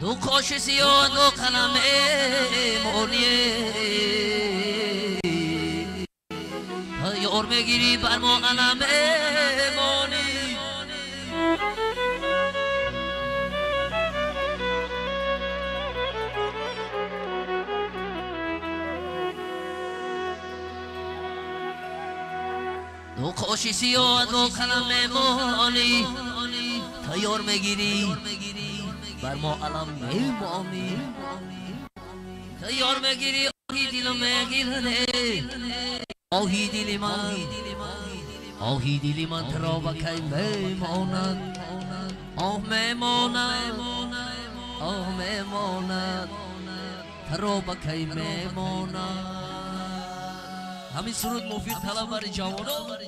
دو کاشی و دو کلمه مونیه یار میگیری بر ما علمه مونی دو کاشی و دو کلمه مونی یار میگیری بر ما علم میمانی یار میگیری آهی دل میگیرنه آهی دل من ترا بکی میماند آه میماند آه میماند ترا بکی میماند همین سرود موفق طلب بر جوانان